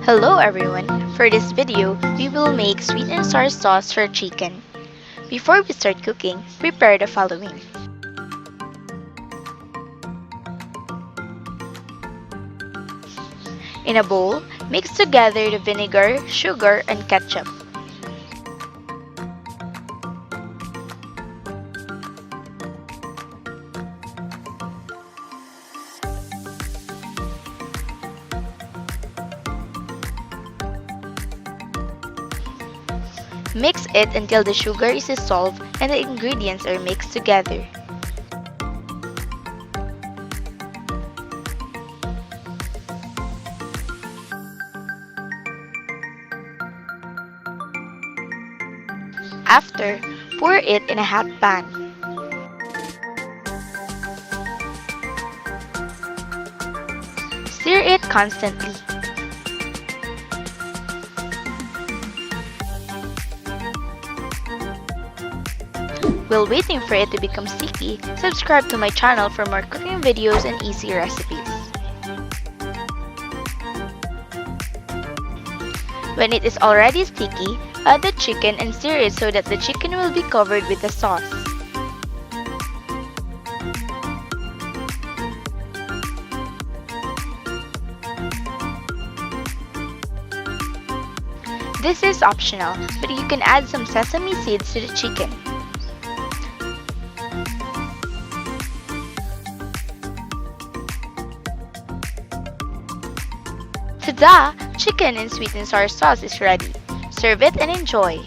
Hello everyone! For this video, we will make sweet and sour sauce for chicken. Before we start cooking, prepare the following. In a bowl, mix together the vinegar, sugar, and ketchup. Mix it until the sugar is dissolved and the ingredients are mixed together. After, pour it in a hot pan. Stir it constantly. While waiting for it to become sticky, subscribe to my channel for more cooking videos and easy recipes. When it is already sticky, add the chicken and stir it so that the chicken will be covered with the sauce. This is optional, but you can add some sesame seeds to the chicken. Tada! Chicken and sweet and sour sauce is ready. Serve it and enjoy!